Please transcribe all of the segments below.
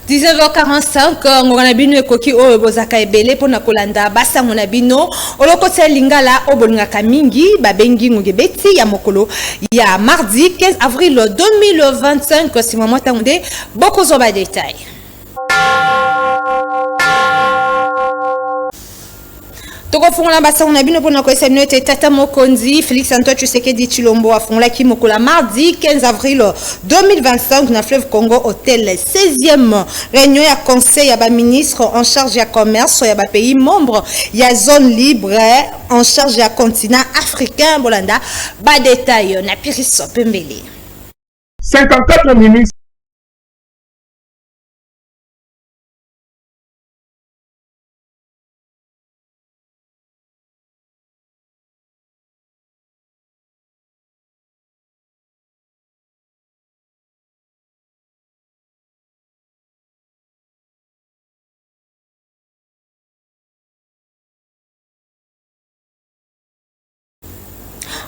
19h45 ngona bino ekoki oyo bozaka ebele pona kolanda basa ngona bino olokotsa lingala obolingaka mingi babengi ngebeti ya mokolo ya mardi 15 avril 2025 sima mwata nde bokozo ba detail. Toko fungula basa ngona bino pona ko esa minute tata mokonzi Félix Antoine Tshisekedi Tshilombo a fungula ki mokola mardi 15 avril 2025 na fleuve Congo hôtel 16e réunion ya conseil ya ba ministre en charge ya commerce ya ba pays membres ya zone libre en charge ya continent africain bolanda ba détail na Piriso Pembele 54 ministres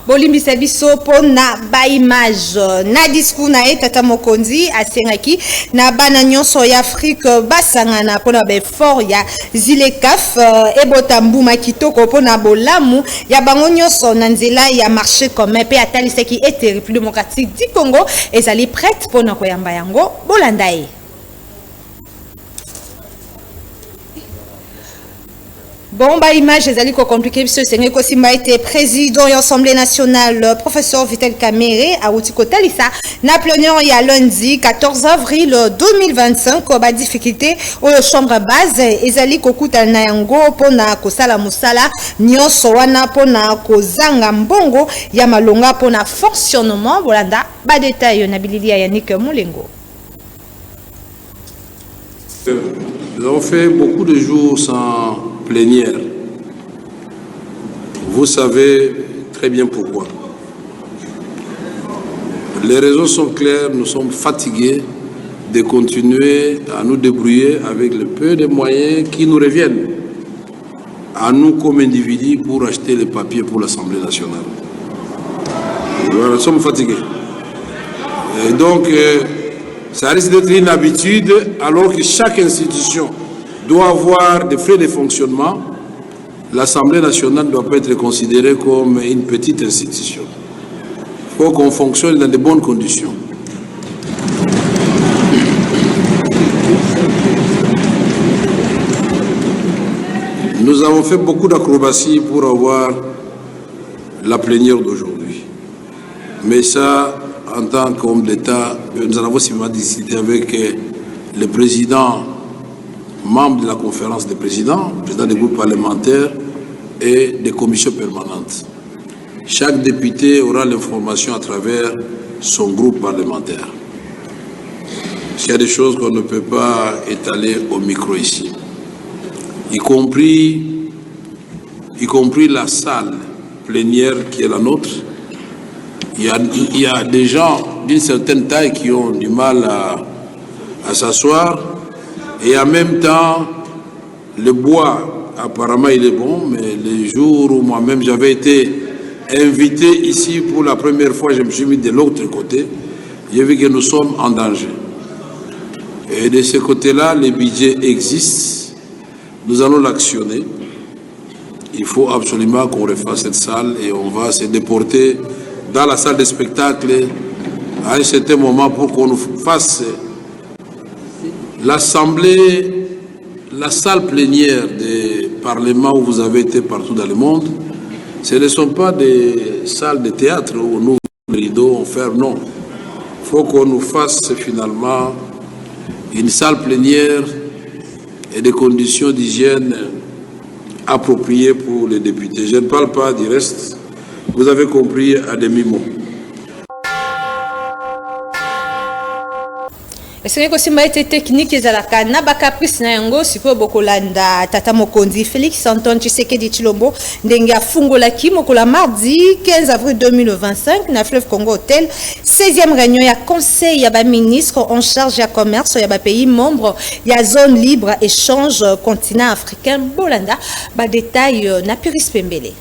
Bolimbi Sabiso pona ba image na discours na tata mokonzi asengaki na bana nyonso ya Afrique basangana pona ba effort ya Zilekaf ebota mbuma kitoko pona bolamu ya bango nyonso na nzela ya marché commun pe atalisaki ete République démocratique du Congo ezali prête pona koyamba yango bolanda ye. Bon, bah, image, les alliés compliqués, parce que c'est que Simba était président de l'Assemblée nationale, professeur Vitel Kamere, à Outikotalissa, Napoléon, il y a lundi, 14 avril 2025, bah, difficulté, au chambre base, les alliés kokuta nayango, pona kosala musala, nyonso wana pona kozanga mbongo, yamalonga pona fonctionnement, bolanda, bah, détail, nabilidia Yannick Moulengo. Nous avons fait beaucoup de jours sans plénière. Vous savez très bien pourquoi. Les raisons sont claires, nous sommes fatigués de continuer à nous débrouiller avec le peu de moyens qui nous reviennent à nous comme individus pour acheter les papiers pour l'Assemblée nationale. Voilà, nous sommes fatigués. Et donc, ça risque d'être une habitude alors que chaque institution doit avoir des frais de fonctionnement. L'Assemblée nationale ne doit pas être considérée comme une petite institution. Il faut qu'on fonctionne dans de bonnes conditions. Nous avons fait beaucoup d'acrobaties pour avoir la plénière d'aujourd'hui. Mais ça, en tant qu'homme d'État, nous en avons simplement discuté avec le président, membre de la conférence des présidents, président des groupes parlementaires et des commissions permanentes. Chaque député aura l'information à travers son groupe parlementaire. Il y a des choses qu'on ne peut pas étaler au micro ici, y compris la salle plénière qui est la nôtre. Il y a des gens d'une certaine taille qui ont du mal à s'asseoir et en même temps, le bois, apparemment il est bon, mais les jours où moi-même j'avais été invité ici pour la première fois, je me suis mis de l'autre côté, j'ai vu que nous sommes en danger. Et de ce côté-là, le budget existe, nous allons l'actionner. Il faut absolument qu'on refasse cette salle et on va se déporter dans la salle de spectacle à un certain moment pour qu'on nous fasse l'assemblée, la salle plénière des parlements où vous avez été partout dans le monde. Ce ne sont pas des salles de théâtre où nous, rideaux, on ferme, non. Il faut qu'on nous fasse finalement une salle plénière et des conditions d'hygiène appropriées pour les députés. Je ne parle pas du reste. Vous avez compris à demi-mot. Est-ce que Simba était technique et zalaka na bakaprice na yango siko bokolanda tata mokonzi Félix Antoine Tshisekedi Tshilombo ndenge afungola ki mokola mardi 15 avril 2025 na fleuve Congo hôtel 16e réunion ya conseil ya ba ministre en charge ya commerce ya ba pays membres ya zone libre échange continent africain bolanda ba détail na Piriso Pembele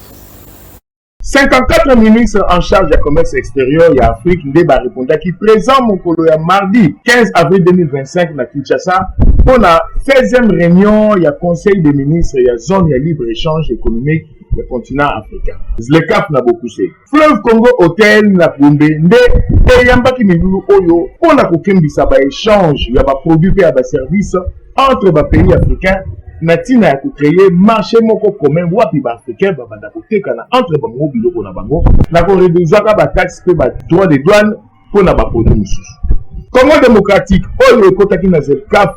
54 ministres en charge du commerce extérieur et Afrique Ndeba répondait qui présent mon colo mardi 15 avril 2025 na Kinshasa pour la 16e réunion, il y a Conseil des ministres, il y a zone de libre-échange économique du continent africain. Le cap n'a beaucoup poussé. Fleuve Congo Hôtel, la Pumbe, et Yambaki Milulu Oyo, pour la Kokembisa, échange, il y a des produits et des services entre les pays africains. Natina a créé marché moko commun wapi ba africain ba banda kotekana entre bango biloko na bango na ko réduire ba taxe pe ba droit de douane pour na ba produit mususu. Congo démocratique oyo ekotaki na ZECAf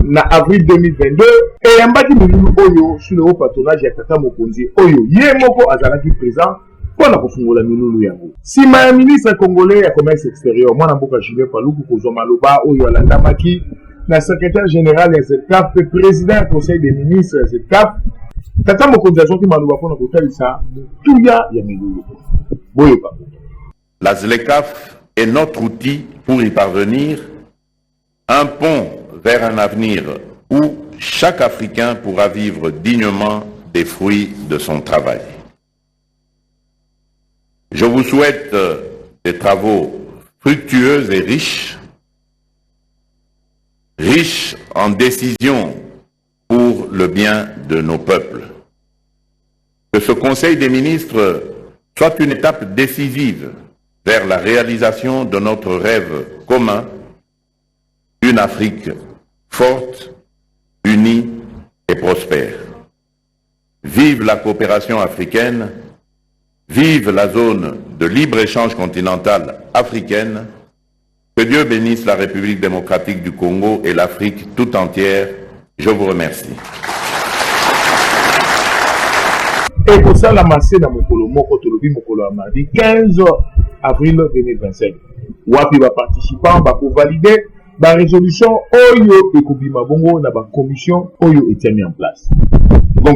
na avril 2022 et yambaki milulu oyo sous le haut patronage ya Tata Mokonzi oyo ye moko azalaki présent pour na kofungola milulu yango. Sima ya ministre congolais ya commerce extérieur mwana mboka Julien Paluku kozwa maloba oyo alandamaki le secrétaire général des ZECAf, le président du conseil des ministres des ZECAf, Tata Mokonzi qui m'a dit que ça, tout y a milulu. La ZLECAf est notre outil pour y parvenir, un pont vers un avenir où chaque Africain pourra vivre dignement des fruits de son travail. Je vous souhaite des travaux fructueux et riches en décisions pour le bien de nos peuples. Que ce Conseil des ministres soit une étape décisive vers la réalisation de notre rêve commun, une Afrique forte, unie et prospère. Vive la coopération africaine, vive la zone de libre-échange continentale africaine. Que Dieu bénisse la République démocratique du Congo et l'Afrique tout entière. Je vous remercie. Et pour ça, la masse dans Mokolo, Mokolo mardi 15 avril 2025. Wapi va participant, va pour valider la résolution Oyo et Kubima Bongo, la commission Oyo est mise en place. Bon,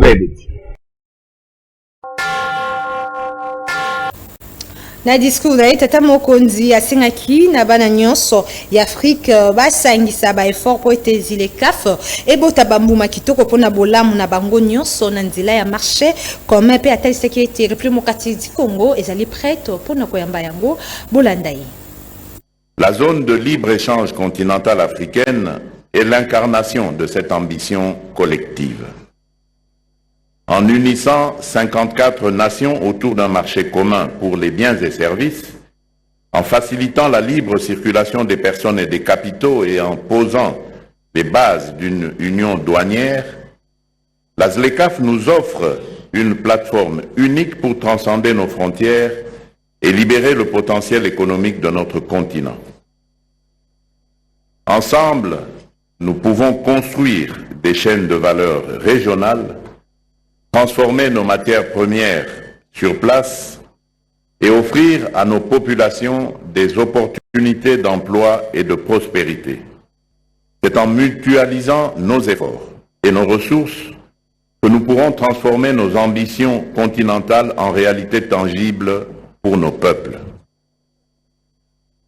na discours na Tata Mokonzi asengaki na bana nyonso ya Afrique basangisa ba effort po ete ZLECAf e bota bambuma kitoko pona bolamu na bango nyonso na nzela ya marché comme pe atali sécurité République démocratique du Congo ezali prête pona koyamba yango bolandai. La zone de libre-échange continentale africaine est l'incarnation de cette ambition collective. En unissant 54 nations autour d'un marché commun pour les biens et services, en facilitant la libre circulation des personnes et des capitaux et en posant les bases d'une union douanière, la ZLECAf nous offre une plateforme unique pour transcender nos frontières et libérer le potentiel économique de notre continent. Ensemble, nous pouvons construire des chaînes de valeur régionales, transformer nos matières premières sur place et offrir à nos populations des opportunités d'emploi et de prospérité. C'est en mutualisant nos efforts et nos ressources que nous pourrons transformer nos ambitions continentales en réalité tangible pour nos peuples.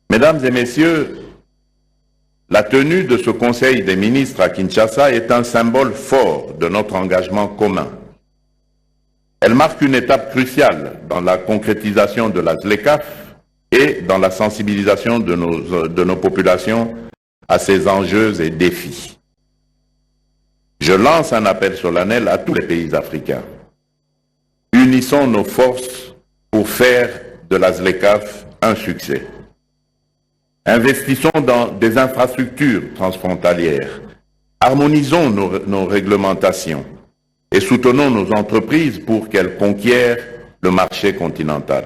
Mesdames et messieurs, la tenue de ce Conseil des ministres à Kinshasa est un symbole fort de notre engagement commun. Elle marque une étape cruciale dans la concrétisation de la ZLECAf et dans la sensibilisation de nos populations à ces enjeux et défis. Je lance un appel solennel à tous les pays africains. Unissons nos forces pour faire de la ZLECAf un succès. Investissons dans des infrastructures transfrontalières. Harmonisons nos réglementations et soutenons nos entreprises pour qu'elles conquièrent le marché continental.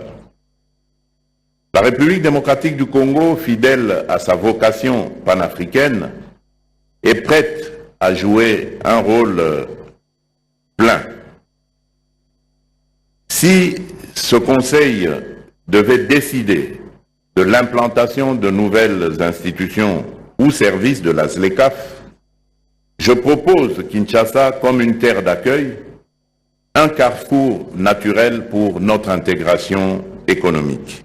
La République démocratique du Congo, fidèle à sa vocation panafricaine, est prête à jouer un rôle plein. Si ce Conseil devait décider de l'implantation de nouvelles institutions ou services de la ZLECAf, je propose Kinshasa comme une terre d'accueil, un carrefour naturel pour notre intégration économique.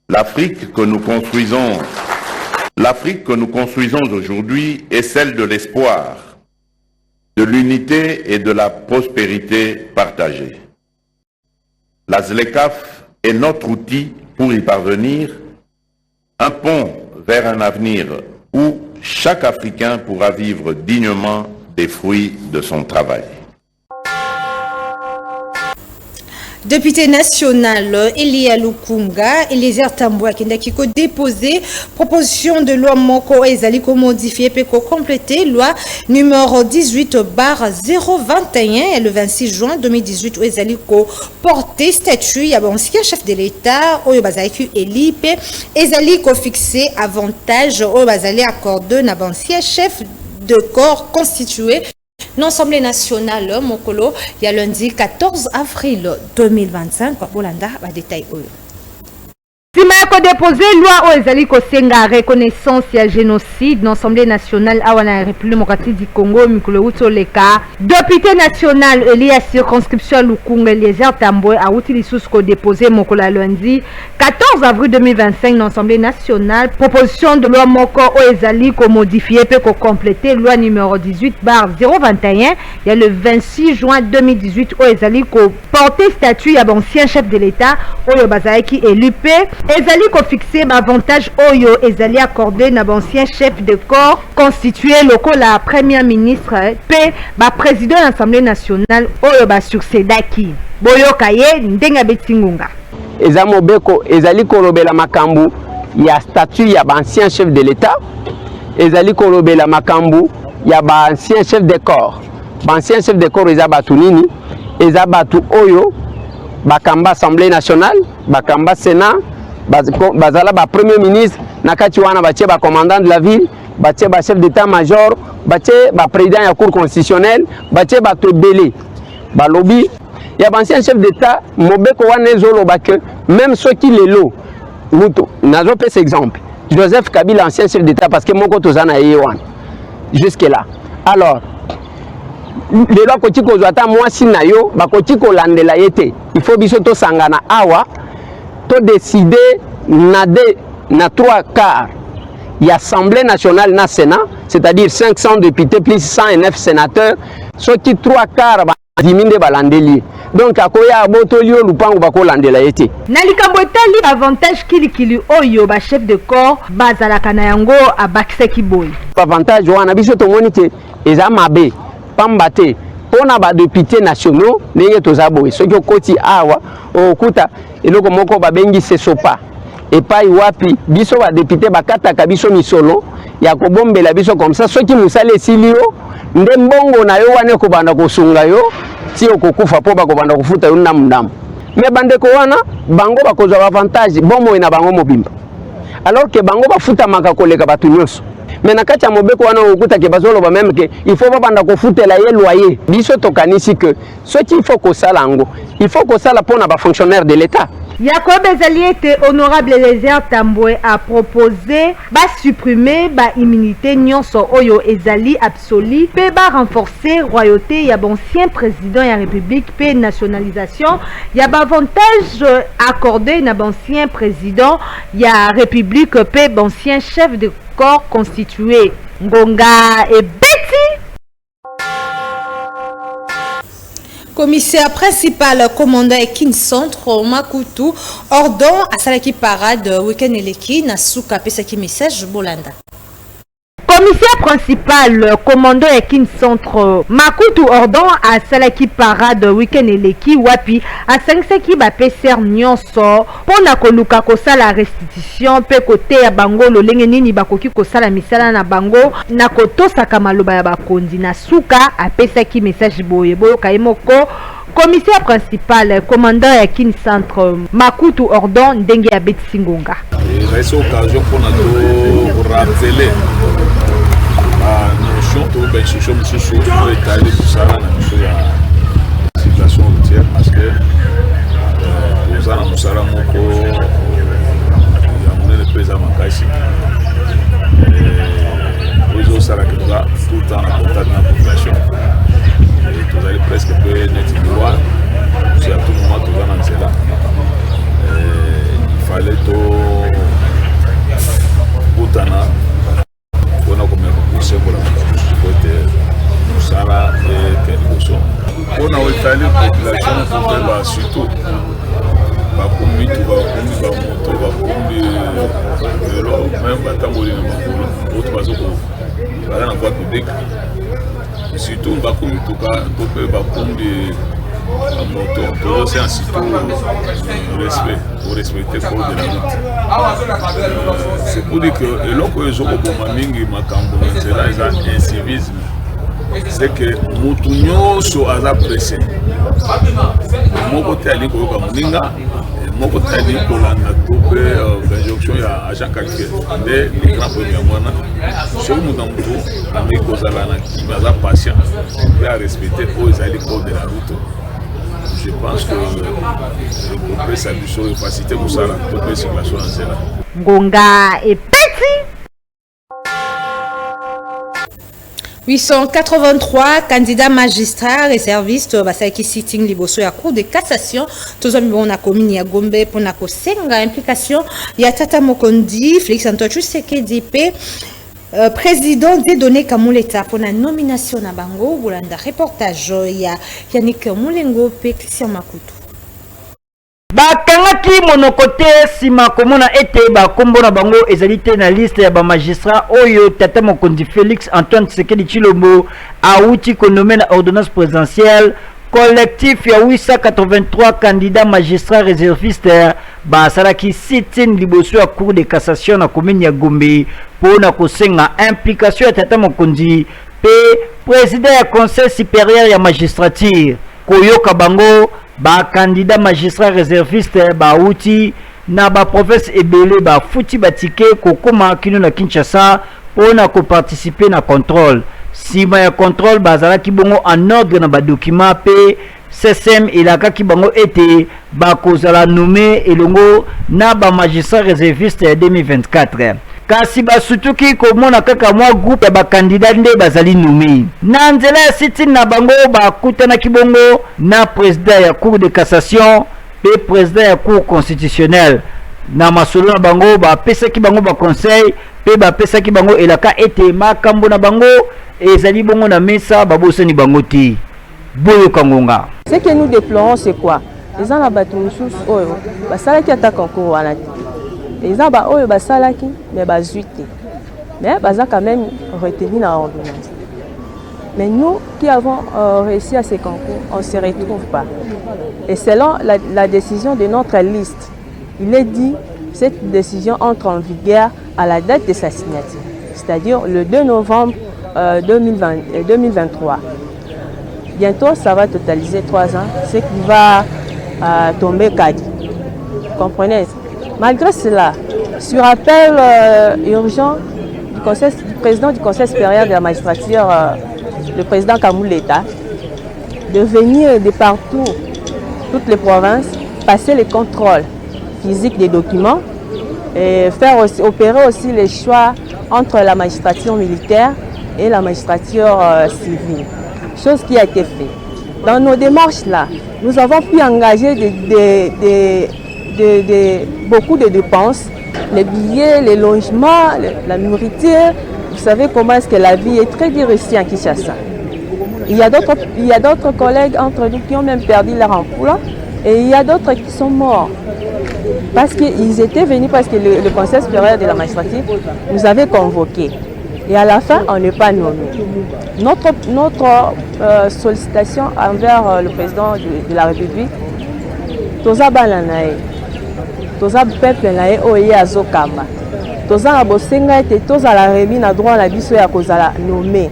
L'Afrique que nous construisons aujourd'hui est celle de l'espoir, de l'unité et de la prospérité partagée. La ZLECAf est notre outil pour y parvenir, un pont vers un avenir où chaque Africain pourra vivre dignement des fruits de son travail. Député national Elia Lukunga, Eliezer Tamboué qui a déposé proposition de loi Moko Ezaliko modifié et complété loi numéro 18/021 et le 26 juin 2018 où Ezaliko porté statut à ancien chef de l'État où Bazaliku Elipe Ezaliko fixé avantage où Bazali accordé à ancien chef de corps constitué l'Assemblée nationale, Mokolo, il y a lundi 14 avril 2025. Bolanda va détailler. Si déposé loi au Ezaliko Senga reconnaissance et génocide dans l'Assemblée nationale à la République démocratique du Congo, Mikolo Utoleka, député national lié à circonscription Lukunga, Eliezer Tamboué a utilisé ce déposé Mokola lundi 14 avril 2025 dans l'Assemblée nationale. Proposition de loi Moko au Ezaliko modifié peut compléter loi numéro 18/021. Il y a le 26 juin 2018 au Ezaliko porté statut à ancien chef de l'État au Bazaki élu P. Ezaliko fixé avantage Oyo Ezali accordé à l'ancien chef de corps constitué local la première ministre P. Président de l'Assemblée nationale Oyo succédaki. Boyo Kaye Ndenga Betingunga. Ezamobeko Ezaliko Robela Makambu, il y a statut, il y a ancien chef de l'État. Ezaliko Robela Makambu, il y a ancien chef de corps. Ancien chef de corps Ezabatunini, Ezabatu Oyo, Bakamba Assemblée nationale, Bakamba Sénat. Bazala ba premier ministre nakati wana batie ba commandant de la ville batie ba chef d'état-major batie ba président ya cour constitutionnelle batie ba tobelé ba lobby ya ba ancien chef d'état mobeko wana ezoloba que même ceux qui les lo muto nazo pesa exemple Joseph Kabila ancien chef d'état parce que moko tozana yewan jusque là alors les lois kotiko zata mwasi na yo ba kotiko landela yete il faut biso to sangana awa to décider na 3 quarts il y a Assemblée nationale na Sénat, c'est-à-dire 500 députés plus 109 sénateurs, ceux qui 3 quarts diminde balandeli. Donc akoya abotolio lupango bakolandela yete. Nalikambo etali avantage kilikili oyo ba chef de corps bazalaka na yango abakiseki boy. Avantage wana biso tomoni ke eza mabe pambate pona ba députés nationaux ndenge tozaboye soki okoti awa okuta eloko moko babengi sesopa epai wapi biso ba député bakataka biso misolo ya kobombela biso comme ça soki musala esilio nde mbongo na yo wana kobanda kosunga yo ti okokufa po bakobanda kofuta yo ndamu mais bandeko wana bango bakozwa avantage bomo na bango mobimba alors que bango bafuta maka koleka batu nyonso mais nakati ya mobeko wana okuta ke bazoloba même que il faut banda kofutela ye loyer biso tokanisi que ce qu'il faut ko sala ngo il faut ko sala pona ba fonctionnaire de l'état. Jacob Ezali était honorable Eliezer Tamboué a proposé supprimer immunité nyonso oyo Ezali absolue pe renforcer royauté ya ancien président ya république pe nationalisation ya avantage accordé na ancien président ya république pe ancien chef de corps constitué Ngonga et Betty. Commissaire principal commandant Ekin Centre Makutu ordon à Salaki Parade week-end eleki na suka pesaki message Bolanda. Commissaire principal commandant Ekin Centre Makutu ordon à Salaki Parade week-end eleki wapi à Sangseki ba peser nyonso pona koluka kosala restitution pe côté ya bango lolenge nini bakoki kosala misala na bango na kotosaka maloba ya bakondi na suka apesaki message boye kayemoko commissaire principal commandant Ekin Centre Makutu ordon ndenge ya Betty Singonga. C'est occasion pour nous rappeler notion to ben sur étaler tout ça dans la situation routière parce que nous avons musala moko ya monene pesa makasi et ça que nous a tout le temps en contact dans la population et tout allez presque peu net droit c'est à tout moment tout dans cela il fallait to Boutana on a comme poussé pour la côté Moussala et Kéligoso. On a étalé la population pour faire la suite même batamboli na makolo autre baza na voie publique surtout bakomi toka to mpe bakombi bamoto tozose en surtout respect pour respecter code de la route. C'est pour dire que eloko oyo ezokoboma mingi makambo na nzela eza incivisme. C'est que mutu nyonso aza pressé moko te ali koyoka moninga moko te ali kolanda to mpe injonction ya agent calcul nde grand premier mwana soki mutu na mutu ameki kozala na kimi aza patient mpe arespecte oyo ezali code de la route. Je pense que kopesa biso efacilité kosala to mpe circulation na nzela ngonga epeti 883 candidats magistrats réservistes basalaki sitting liboso ya cour de cassation tozami bongo na commune ya Gombe mpona kosenga implication ya tata mokondi Félix Antoine Tshisekedi mpe président Dieudonné Kamuleta mpona nomination na bango bolanda reportage ya Yannick Mulengo mpe Christian Makutu. Bakangaki monoko te sima komona ete bakombo na bango ezali te na liste ya magistrat oyo tata mokondi Félix Antoine Tshisekedi Tshilombo auti konome na ordonnance présidentielle. Collectif ya 883 candidats magistrats réservistes basalaki sit-in liboso ya cour de cassation na commune ya Gombe pona kosenga implication ya tata mokondi pe président ya conseil supérieur ya magistrature koyoka bango ba candidat magistrat réserviste bauti na ba province ebele ba futi batike kokoma kino na Kinshasa pona ko participer na contrôle. Sima ya contrôle bazalaki bongo en ordre na ba document pe CSM ilaka ki bango ete ba kozala nommé elongo na ba magistrat réserviste ya 2024. Kasi basutuki komona kaka mwa groupe ya bakandidat nde bazali nommé. Na nzela ya sitini na bango bakutanaki bongo na président ya cour de cassation pe président ya cour constitutionnelle. Na masolo na bango bapesaki bango ba conseil pe bapesaki bango elaka ete makambo na bango ezali bongo na mesa babosani bango te. Boyo Kangonga. Ce que nous déplorons c'est quoi? Les gens là-bas tous oyo basalaki attaque en cours wana. Les gens ba oyo basalaki mais bazuite. Mais baza quand même retenu dans l'ordonnance. Mais nous qui avons réussi à ces concours, on ne se retrouve pas. Et selon la décision de notre liste, il est dit que cette décision entre en vigueur à la date de sa signature, c'est-à-dire le 2 novembre 2023. Bientôt, ça va totaliser 3 ans, ce qui va tomber cadre. Comprenez? Malgré cela, sur appel urgent du président du Conseil supérieur de la magistrature, le président Kamuleta, de venir de partout, toutes les provinces, passer les contrôles physiques des documents et faire aussi, opérer aussi les choix entre la magistrature militaire et la magistrature civile. Chose qui a été faite. Dans nos démarches là, nous avons pu engager beaucoup de dépenses, les billets, les logements, la nourriture. Vous savez comment est-ce que la vie est très dure ici à Kinshasa. Il y a d'autres collègues entre nous qui ont même perdu leur emploi et il y a d'autres qui sont morts. Parce qu'ils étaient venus, parce que le Conseil supérieur de la magistrature nous avait convoqués. Et à la fin, on n'est pas nommé. Notre sollicitation envers le président de la République, toza bananae, toza peuple nae oye azokamba, toza na bosenga ete toza la remis na droit na biso ya kozala nommé.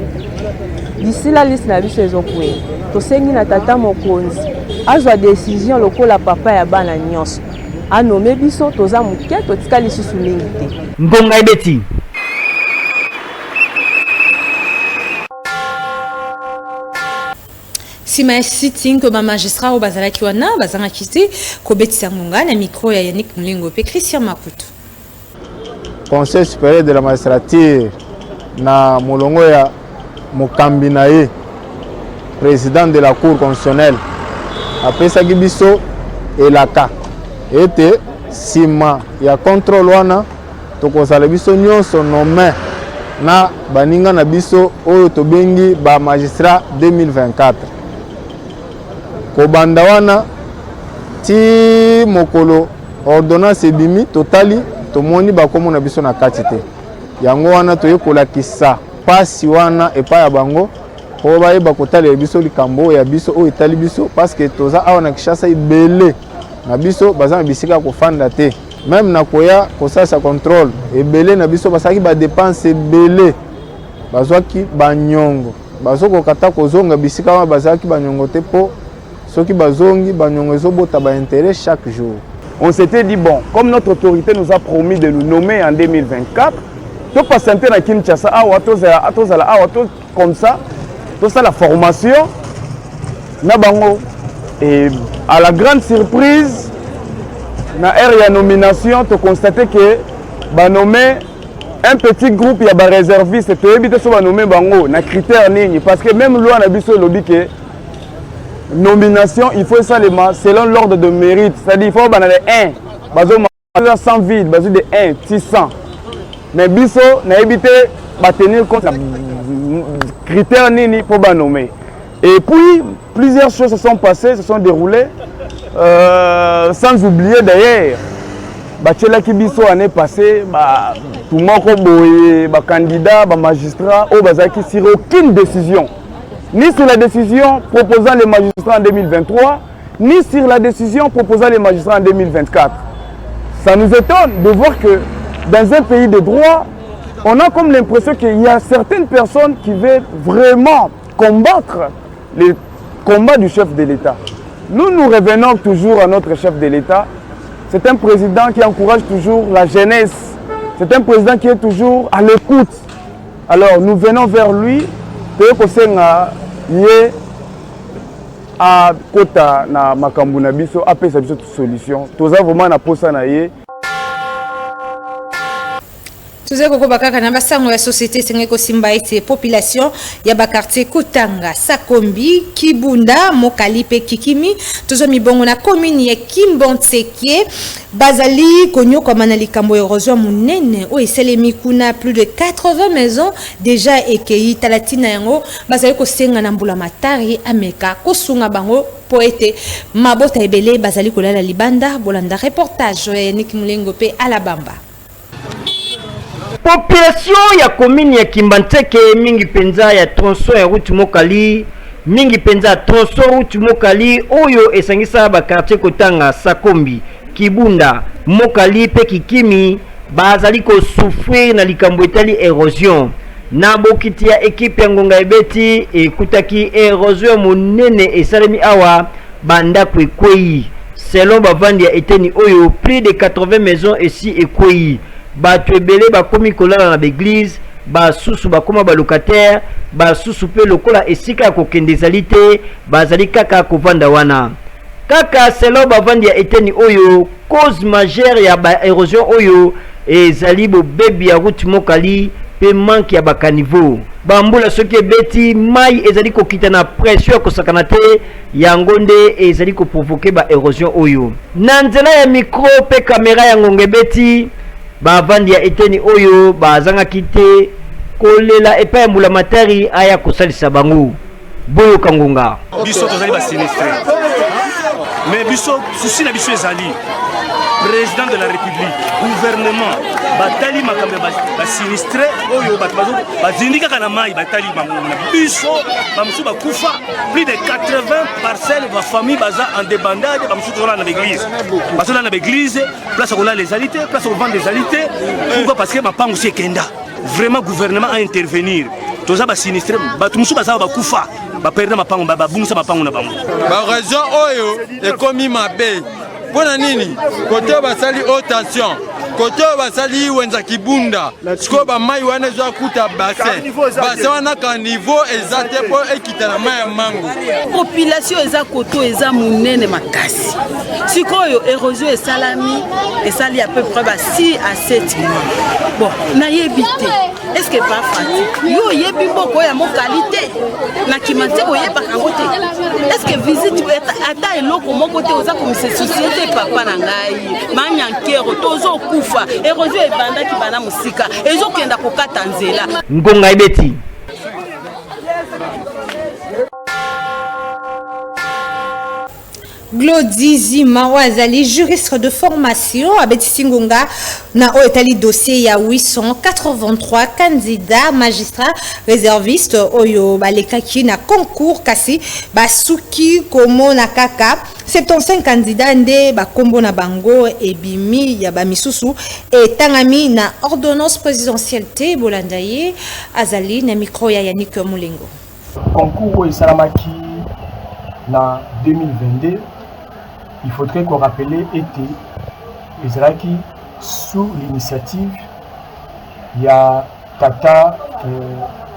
D'ici la liste na biso ezokwe, tosengi na tata mokonzi, azwa décision lokola papa ya bana nyonso. A nommé biso toza muke totika lisusu mingi te. Ngonga ebeti. Si ma sitting que ma magistrat au bazalaki wana bazanga kiti ko betisa ngonga na micro ya Yannick Mulengo pe Christian Makutu. Conseil supérieur de la magistrature na molongo ya mokambi na ye président de la cour constitutionnelle apesaki biso elaka ete sima ya contrôle wana tokozala biso nyonso nommé na baninga na biso oyo tobengi ba magistrat 2024. Kobanda wana ti mokolo ordonnance ebimi totali tomoni bakomona biso na kati te yango wana toyekolakisa pasi wana epai ya bango po bayeba kotalela biso likambo ya biso oyo etali biso parce que toza awa na Kinshasa ebele na biso baza na bisika kofanda te même na koya kosalisa contrôle ebele na biso basaki badepense ebele bazwaki banyongo bazokokata kozonga bisika wana bazalaki banyongo te po soki bazongi banyongo ezobota baintérêt chaque jour. On s'était dit, bon, comme notre autorité nous a promis de nous nommer en 2024, tout patienter à Kinshasa, comme ça, tout ça la formation, et à la grande surprise, dans la nomination, tu constatais que bah nommé un petit groupe, il y a des réservistes, tu éviter de nommer bango, na critère ni parce que même loi n'a biso lobby que nomination, il faut ça selon l'ordre de mérite, c'est-à-dire il faut banale 1, bazo 100 vide, bazo de 1, 600. Mais biso n'a évité de tenir compte critères ni pour ba nommer. Et puis plusieurs choses se sont passées, se sont déroulées, sans oublier d'ailleurs. Bachela Kibiso année passée, tout le monde candidat, magistrat, sur aucune décision, ni sur la décision proposant les magistrats en 2023, ni sur la décision proposant les magistrats en 2024. Ça nous étonne de voir que dans un pays de droit, on a comme l'impression qu'il y a certaines personnes qui veulent vraiment combattre les combats du chef de l'État. Nous revenons toujours à notre chef de l'État. C'est un président qui encourage toujours la jeunesse. C'est un président qui est toujours à l'écoute. Alors nous venons vers lui. À Kota na makambu na biso apesa biso solution. Toza vraiment na posa na ye. Tuze koko bakaka na basango ya société sengeko simba ete population ya ba quartier Kutanga, Sakombi, Kibunda, Mokalipe, Kikimi, tuzo mibongo na commune ya Kimbontseke, bazali konyo kwa manali kambo érosion munene o eselemi kuna plus de 80 maisons déjà ekei talatina yango bazali ko senga na mbula matari ameka kosunga bango poete mabota ebele bazali kolala libanda bolanda reportage ya Nick Mulengo pe Alabamba. Population ya commune ya Kimbanteke mingi penza ya tronçon ya route Mokali, mingi penza ya tronçon route Mokali oyo esangisa ba quartier Kotanga, Sakombi, Kibunda, Mokali pe Kikimi bazali ko souffrir na likambo etali érosion. Na bokiti ya équipe ya ngonga ebeti ekutaki érosion monene esalemi awa banda kwekwei. Selon bavandi ya eteni oyo plus de 80 maisons ici ekwei. Bato ebele bakomi kolala na l'église, basusu bakoma ba locataire, basusu pe lokola esika kokende ezali te, bazali kaka kovanda wana. Kaka selon bavandi ya eteni oyo, cause majeure ya ba érosion oyo ezali bobebi ya route Mokali pe manque ya bakaniveau. Bambula soki ebeti mai ezali kokita na pression kosakana te yango nde ezali ko provoquer ba érosion oyo. Na nzela ya micro pe caméra ya ngonga ebeti bavandi ya eteni oyo bazanga kite kolela epa mbula matari aya kosalisa bango boyo kangonga biso tozali ba sinistre mais biso souci na biso ezali président de la république gouvernement batali makambe ba sinistre oyo bato bazindika kana mai batali bango na biso bamusu bakufa plus de 80 parcelles de famille baza en débandade bamusu tola na l'église basola na l'église place kola les alités place au vendre des alités pourquoi parce que mapango c'est kenda vraiment gouvernement à intervenir toza ba sinistre bato musu baza bakufa ba perdre mapango ba bungisa mapango na bango ba raison oyo ekomi mabe pona nini côté basali haute tension côté basali wenza Kibunda siko ba mai wana zo akuta bassin wana ka niveau exact po ekita na mai ya mango population eza koto eza munene makasi sikoyo érosion esali à peu près 6 à 7 mois bon na yebité est-ce que pas fatigue yo yebi boko ya mo qualité na kimante oyeba kango te est-ce que visite ata eloko moko te oza comme société papa na ngai manyankero tozo kufa érosion ebandaki bana musika ezokenda kokata nzela ngonga ebeti Glodizima Wazali, juriste de formation, Abeti Singunga, na Oetali dossier ya 883 candidats magistrats réservistes Oyo Balekaki na concours kasi Basuki Komo na Kaka 75 candidats nde bakombo na bango ebimi ya bamisusu et tangami na ordonnance présidentielle te bolandaye azali na micro ya Yannick Mulengo. Concours Salamaki na 2022, il faudrait qu'on rappelle était Israël sous l'initiative il y a Tata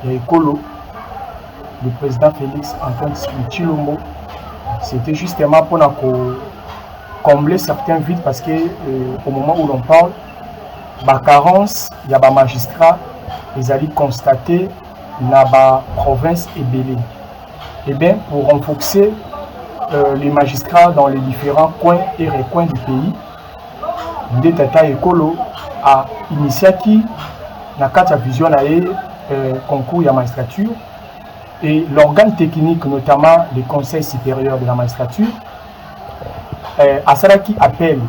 et Ekolo, le président Félix Antoine Tshilombo. C'était justement pour combler certains vides parce que au moment où l'on parle, la carence, il y a des magistrats, ils allaient constater dans la province et Bélé. Et bien, pour renforcer les magistrats dans les différents coins et recoins du pays, de Tata Ekolo a initié qui n'a qu'à vision concours de magistrature et l'organe technique, notamment le Conseil supérieur de la magistrature, à cela qui appelle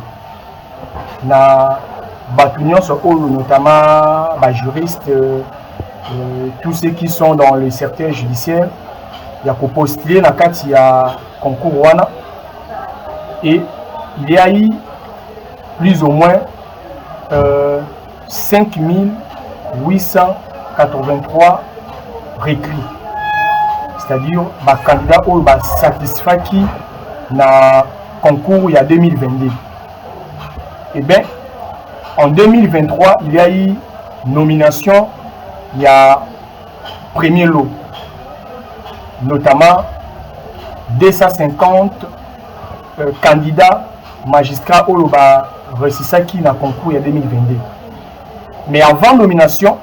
na batunion sur notamment les juristes, tous ceux qui sont dans le secteur judiciaire, il y a qu'à postuler dans le concours wana et il y a eu plus ou moins 5883 récrits, c'est-à-dire les candidats qui ont satisfait dans le concours il y a 2022. Et bien, en 2023, il y a eu nomination, il y a premier lot, notamment 250 candidats magistrats qui ont reçu ça qui dans le concours il y a 2022. Mais avant nomination,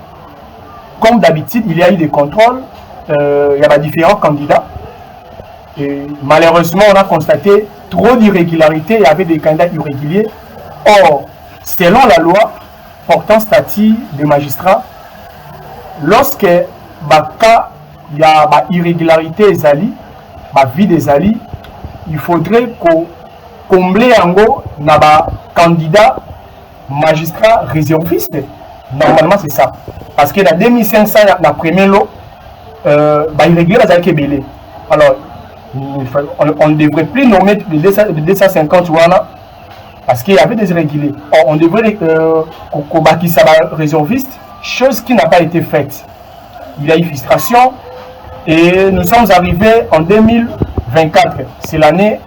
comme d'habitude, il y a eu des contrôles, il y a différents candidats. Et malheureusement, on a constaté trop d'irrégularités, il y avait des candidats irréguliers. Or, selon la loi portant statut de magistrat, lorsque il y a des irrégularités vie des alliés, il faudrait combler en gros na candidat magistrat réserviste. Normalement c'est ça, parce que la 2500 la premier lot irrégulier les alliés. Alors on ne devrait plus nommer les 250 parce qu'il y avait des irréguliers. Or, on devrait qui ça réserviste, chose qui n'a pas été faite. Il y a eu frustration et nous sommes arrivés en 2024. C'est l'année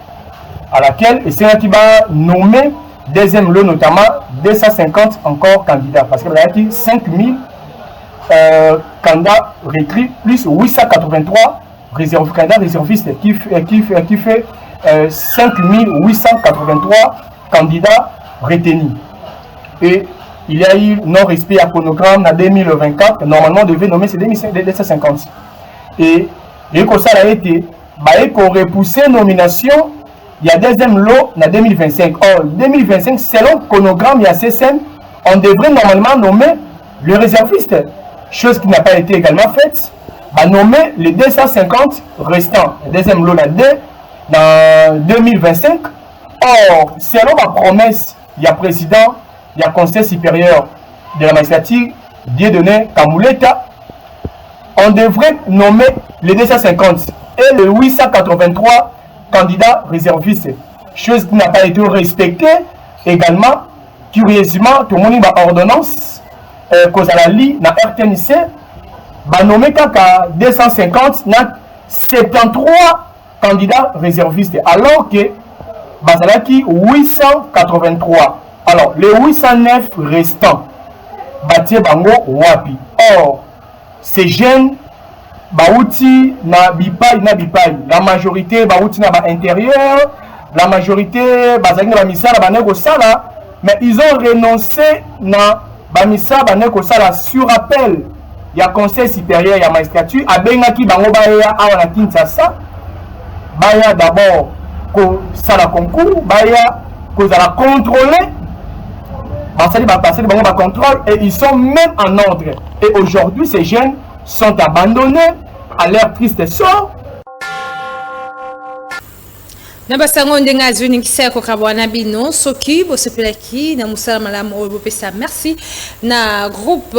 à laquelle et c'est là qui va nommer deuxième lot notamment 250 encore candidats parce qu'il y a eu 5000 candidats récrits plus 883 candidats réservistes qui fait 5883 candidats retenus. Et il y a eu non-respect à chronogramme en 2024. Normalement, on devait nommer ces 250. Et comme ça a été, pour repousser nomination, il y a deuxième lot en 2025. Or, 2025, selon le chronogramme, il y a CSM, on devrait normalement nommer le réserviste. Chose qui n'a pas été également faite. Nommer les 250 restants. Le deuxième lot dans 2025. Or, selon ma promesse, il y a président, il y a conseil supérieur de la magistrature, Dieudonné Kamouleta, on devrait nommer les 250 et les 883 candidats réservistes. Chose qui n'a pas été respectée également. Curieusement, tout le monde a ordonnance, cause à la lit, dans RTNC, va nommer qu'à 250, 73 candidats réservistes, alors que Bazalaki 883. Alors, les 809 restants, Batie Bango Wapi. Or, ces jeunes, Baouti na bipai. La majorité, Baouti na intérieur, la majorité, Bazalaki na Bamissa na Banego Sala, mais ils ont renoncé na Bamissa Banego Sala sur appel. Il y a conseil supérieur, il y a magistrature, à Bengaki Bango Baya, à Kinshasa, Baya d'abord. Ça la concours, que ça la contrôler, passer le contrôle et ils sont même en ordre. Et aujourd'hui, ces jeunes sont abandonnés à leur triste sort. na basango ndenga zuni kiseko kabwana bino soki bosepelaki na musala malamu oyo bopesa merci na groupe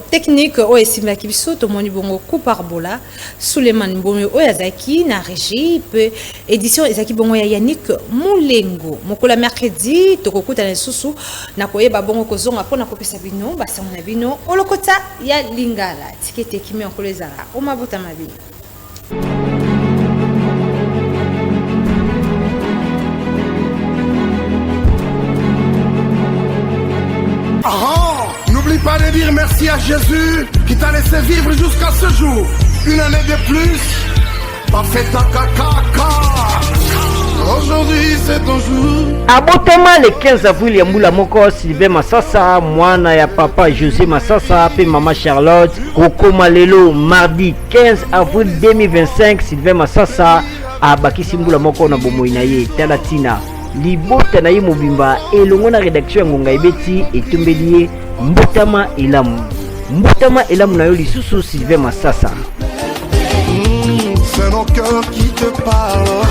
technique oyo esimlaki biso tomoni bongo Kuparbola Suleiman Mbomyo oyo azaki na régie pe édition ezaki bongo ya Yannick Mulengo mokola mercredi tokokuta na susu na koyeba bongo kozonga pona kopesa bino basango na bino olokota ya Lingala tikete kimi onkolezala omabota mabino. N'oublie pas de dire merci à Jésus qui t'a laissé vivre jusqu'à ce jour. Une année de plus, pas fait ta caca. Aujourd'hui c'est ton jour. Abotama le 15 avril ya mbula moko Sylvain Massassa mwana ya papa José Massassa pe maman Charlotte kokoma lelo mardi 15 avril 2025 Sylvain Massassa abakisi mbula moko na bomoi na ye talatina libota na ye mobimba elongo na rédaction ya ngonga ebeti etumbeli ye mbotama elamu na yo lisusu Sylvain Massassa. C'est nos cœurs qui te parlent.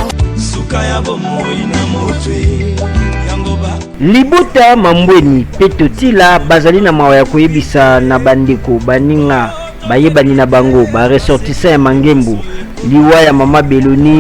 Libota mambweni petotila bazali na mawa ya koyebisa na bandeko baninga bayebani na bango ba ressortissant ya Mangembu liwa ya mama Beloni